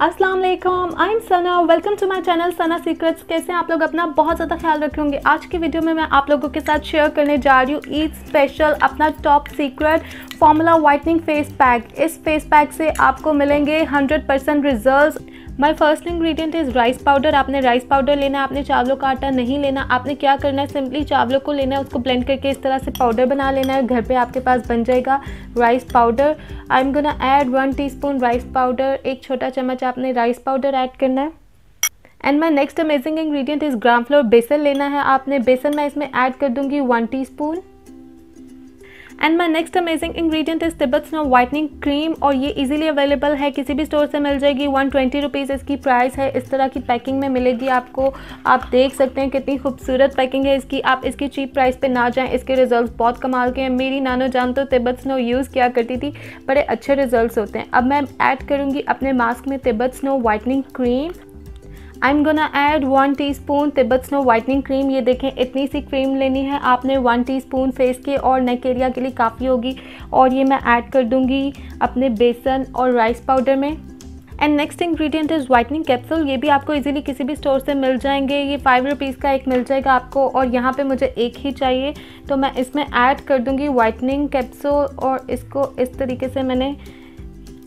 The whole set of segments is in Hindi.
अस्सलाम वालेकुम, I am Sana, welcome to my channel Sana secrets. कैसे हैं आप लोग? अपना बहुत ज़्यादा ख्याल रखे होंगे। आज की वीडियो में मैं आप लोगों के साथ शेयर करने जा रही हूँ ईद स्पेशल अपना top secret formula whitening face pack. इस फेस पैक से आपको मिलेंगे 100% result. My first ingredient is rice powder. आपने राइस पाउडर लेना है, आपने चावलों का आटा नहीं लेना। आपने क्या करना है, सिंपली चावलों को लेना है, उसको ब्लेंड करके इस तरह से पाउडर बना लेना है। घर पे आपके पास बन जाएगा rice powder. I am gonna add 1 teaspoon rice powder. एक छोटा चम्मच आपने राइस पाउडर ऐड करना है। And my next amazing ingredient is gram floor. बेसन लेना है आपने। बेसन मैं इसमें ऐड कर दूंगी 1 teaspoon. And my next amazing ingredient is Tibet snow whitening cream, और ये इजीली अवेलेबल है, किसी भी स्टोर से मिल जाएगी। 120 रुपीज़ इसकी प्राइस है। इस तरह की पैकिंग में मिलेगी आपको। आप देख सकते हैं कितनी खूबसूरत पैकिंग है इसकी। आप इसकी चीप प्राइस पे ना जाएं, इसके रिजल्ट्स बहुत कमाल के हैं। मेरी नानो जान तो तिब्बत स्नो यूज़ किया करती थी, बड़े अच्छे रिजल्ट्स होते हैं। अब मैं ऐड करूँगी अपने मास्क में Tibet snow whitening cream. I am gonna add 1 teaspoon Tibet snow whitening cream. ये देखें, इतनी सी क्रीम लेनी है आपने। 1 टीस्पून फेस के और नेक एरिया के लिए काफ़ी होगी। और ये मैं ऐड कर दूंगी अपने बेसन और राइस पाउडर में। And next ingredient is whitening capsule. ये भी आपको इजीली किसी भी स्टोर से मिल जाएंगे। ये 5 रुपीज़ का एक मिल जाएगा आपको, और यहाँ पे मुझे एक ही चाहिए, तो मैं इसमें ऐड कर दूंगी वाइटनिंग कैप्सूल। और इसको इस तरीके से मैंने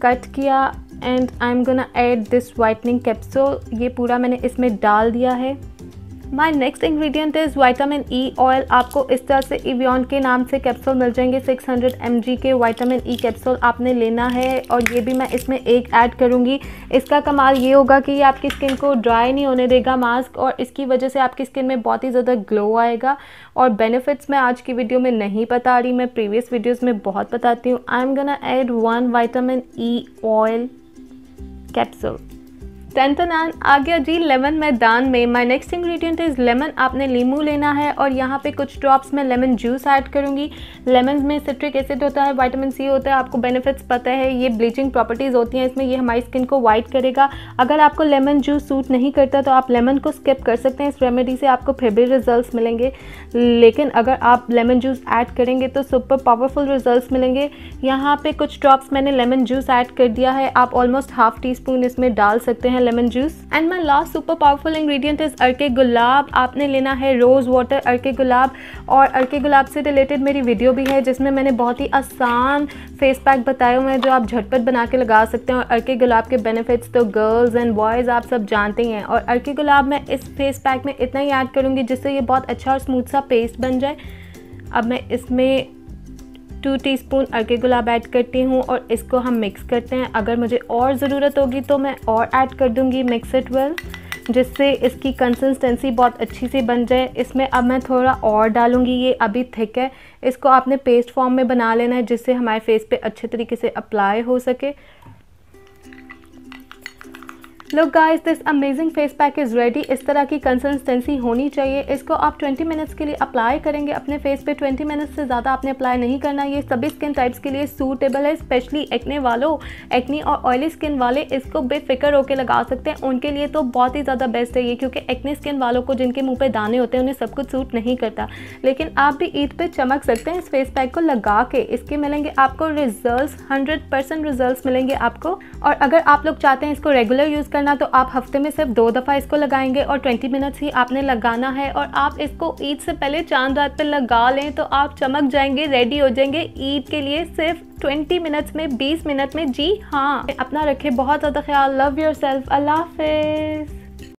कट किया। And I am gonna add this whitening capsule. ये पूरा मैंने इसमें डाल दिया है। My next ingredient is vitamin E oil. आपको इस तरह से इवियन के नाम से कैप्सूल मिल जाएंगे। 600 mg के विटामिन ई कैप्सूल आपने लेना है, और ये भी मैं इसमें एक ऐड करूँगी। इसका कमाल ये होगा कि ये आपकी स्किन को ड्राई नहीं होने देगा मास्क, और इसकी वजह से आपकी स्किन में बहुत ही ज़्यादा ग्लो आएगा। और बेनिफिट्स मैं आज की वीडियो में नहीं बता रही, मैं प्रीवियस वीडियोज़ में बहुत बताती हूँ। I am gonna add 1 vitamin E oil capsule. Turn आ गया जी लेमन मैदान में। My next ingredient is lemon. आपने नींबू लेना है, और यहाँ पे कुछ ड्रॉप्स में लेमन जूस ऐड करूँगी। लेमन में सिट्रिक एसिड होता है, विटामिन सी होता है, आपको बेनिफिट्स पता है। ये ब्लीचिंग प्रॉपर्टीज़ होती हैं इसमें, ये हमारी स्किन को वाइट करेगा। अगर आपको लेमन जूस सूट नहीं करता तो आप लेमन को स्किप कर सकते हैं। इस रेमेडी से आपको फिर भी रिजल्ट्स मिलेंगे, लेकिन अगर आप लेमन जूस ऐड करेंगे तो सुपर पावरफुल रिजल्ट्स मिलेंगे। यहाँ पे कुछ ड्रॉप्स मैंने लेमन जूस ऐड कर दिया है। आप ऑलमोस्ट ½ टीस्पून इसमें डाल सकते हैं lemon juice. And my last super powerful ingredient is अर्के गुलाब। आपने लेना है रोज़ वाटर अर्के गुलाब, और अर्के गुलाब से रिलेटेड मेरी वीडियो भी है जिसमें मैंने बहुत ही आसान फेस पैक बताए हुए हैं जो आप झटपट बना के लगा सकते हैं। और अर्के गुलाब के बेनिफिट्स तो गर्ल्स एंड बॉयज़ आप सब जानते ही हैं। और अर्के गुलाब मैं इस फेस पैक में इतना ही ऐड करूँगी जिससे ये बहुत अच्छा और स्मूथ सा पेस्ट बन जाए। अब मैं इसमें 2 टीस्पून अर्के गुलाब ऐड करती हूँ, और इसको हम मिक्स करते हैं। अगर मुझे और ज़रूरत होगी तो मैं और ऐड कर दूँगी। मिक्स इट वेल, जिससे इसकी कंसिस्टेंसी बहुत अच्छी सी बन जाए। इसमें अब मैं थोड़ा और डालूँगी, ये अभी थिक है। इसको आपने पेस्ट फॉर्म में बना लेना है जिससे हमारे फेस पे अच्छे तरीके से अप्लाई हो सके। Look guys, this amazing face pack is ready. इस तरह की कंसिस्टेंसी होनी चाहिए। इसको आप 20 मिनट्स के लिए अप्लाई करेंगे अपने फेस पे। 20 मिनट्स से ज़्यादा आपने अप्लाई नहीं करना। ये सभी स्किन टाइप्स के लिए सूटेबल है, स्पेशली एक्ने वालों, एक्नी और ऑयली स्किन वाले इसको बेफिक्र होकर लगा सकते हैं। उनके लिए तो बहुत ही ज़्यादा बेस्ट है ये, क्योंकि एक्ने स्किन वालों को जिनके मुँह पर दाने होते हैं उन्हें सब कुछ सूट नहीं करता। लेकिन आप भी ईद पर चमक सकते हैं इस फेस पैक को लगा के। इसके मिलेंगे आपको रिजल्ट, 100% रिजल्ट मिलेंगे आपको। और अगर आप लोग चाहते हैं इसको रेगुलर यूज़ करना तो आप हफ्ते में सिर्फ 2 दफ़ा इसको लगाएंगे, और 20 मिनट्स ही आपने लगाना है। और आप इसको ईद से पहले चांद रात पे लगा लें तो आप चमक जाएंगे, रेडी हो जाएंगे ईद के लिए सिर्फ 20 मिनट्स में, 20 मिनट में। जी हाँ, अपना रखें बहुत ज़्यादा ख्याल। Love your self. अल्लाह हाफिज़।